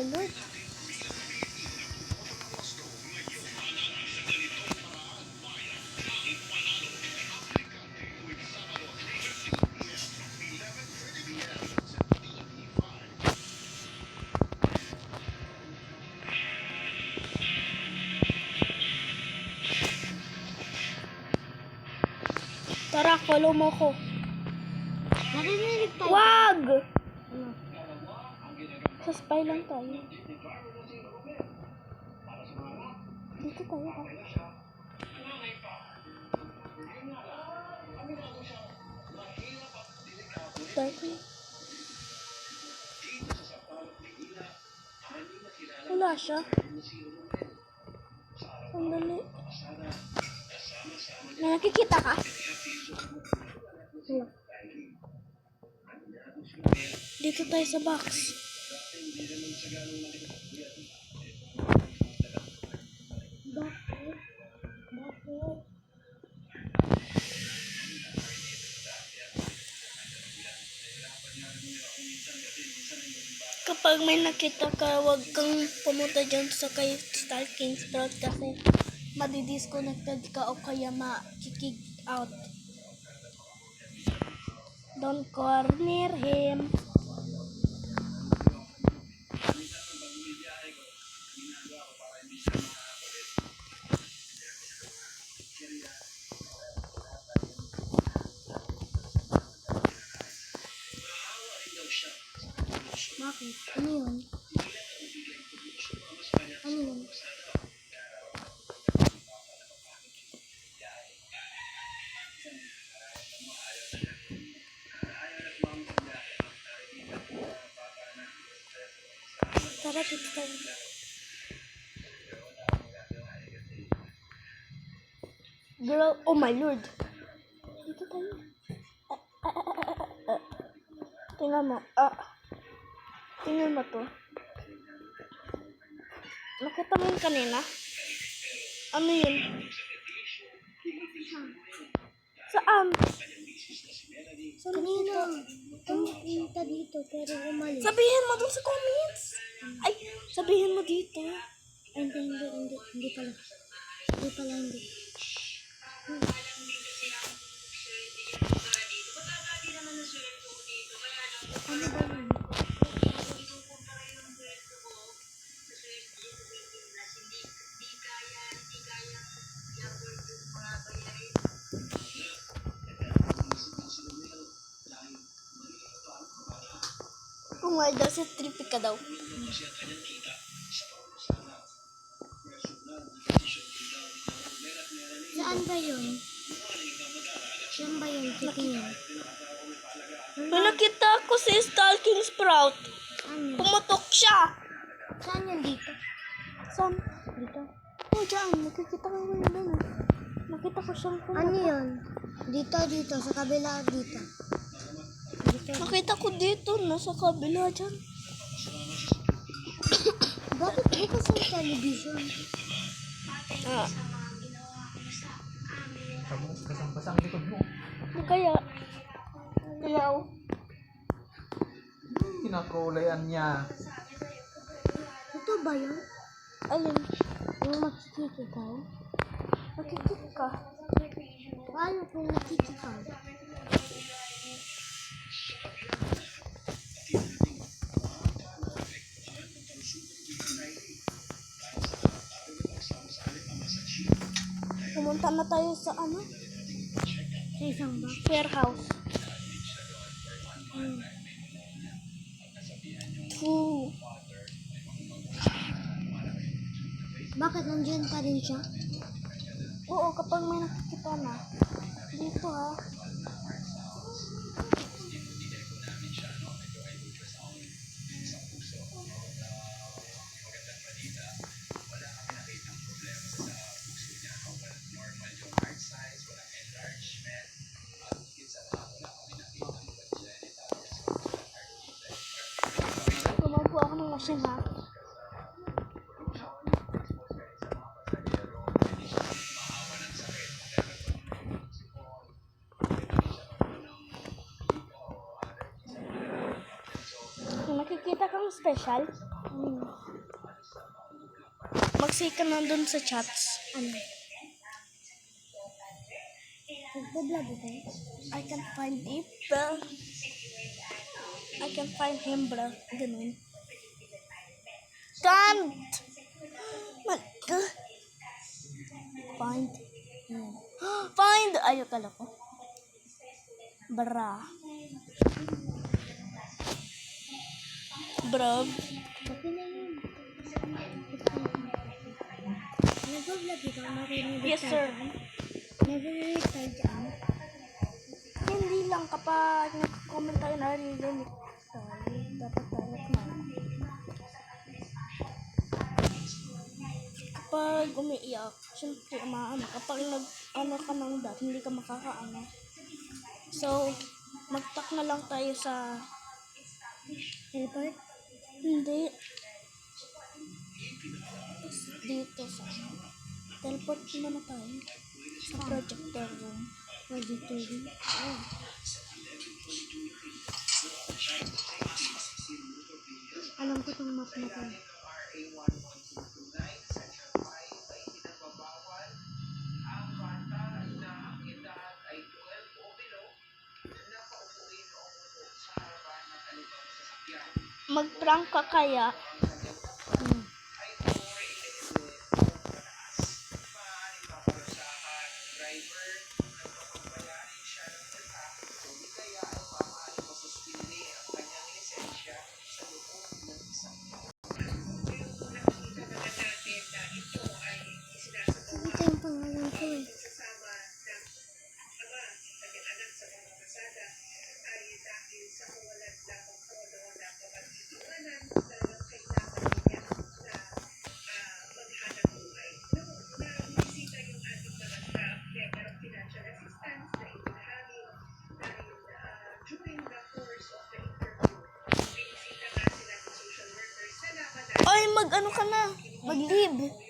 Lord. Tara, follow mo ko. Narinig tayo. Wag! Ano? Sa spy lang tayo. Dito tayo ha. Dark. Wala siya. Sandali. May nakikita ka? Wala. Dito tayo sa box. Bakit? Bakit? Kapag may nakita ka, huwag kang pumunta dyan sa kay Stalking Sprout kasi madidisconnected ka o kaya ma-kick out. Don't corner him. Bakit? Ano yun? Ano yun? Tara, dito tayo. Girl, oh my lord. Dito tayo. Tingnan mo. Tingnan mo to. Nakita mo yun kanina? Ano yun? Saan? Kanina. Pumunta dito pero umalis. Sabihin mo dun sa comments. Ay, sabihin mo dito. Ay, hindi pala. Hindi pala, hindi. Ano ba yun? Oh my God, si trippy ka daw. Saan ba yun? Saan ba yun? Titingin. May nakita ko si Stalking Sprout. Saan yun? Pumutok siya. Saan yun dito? Saan? Dito. Oh, dyan. Nakikita ko yun doon. Nakita ko siyang Ano pumutok. yun? Dito. Sa kabila dito. Dito. Nakita ko dito. Nasa kabila dyan. Bakit bukas ang television? Basang-basang likod mo. Kaya. Kaya. Kinakulayan niya. Ito ba yun? Alin? Yung makikikaw? Nakikita ka. Paano kung nakikikaw? Pumunta na tayo sa ano? Sa isang ba? Warehouse. Foo. Bakit nandiyan pa rin siya? Oo, kapag may nakikita na. Dito ha. Gumagawa ako ng machine ha. Kung nakikita kang special, Mag-say ka na dun sa chats. Ano? Nagbablog ito? I can find it, bro. I can find him, bro. Ganun. Can't! Find him. Find! Ayaw kala ko. Bra. Bro. Okay na yun. Nagbablog ito? Narinig Yes, tayo sir. dyan? Narinig tayo dyan? Hindi lang kapag nag-comment tayo narinig tayo. Dapat tayo na. Kapag umiiyak, syempre maano. Kapag nag-ano ka ng dot, hindi ka makakaano. So, mag-talk na lang tayo sa... Teleport? Hindi. Dito sa... Teleport muna tayo. Sa projector room. Projector room? Oh. Alam ko itong map na to. Mag-prank ka kaya? Ito yung pangalan ko eh. Ay, mag-ano ka na? Mag-leave.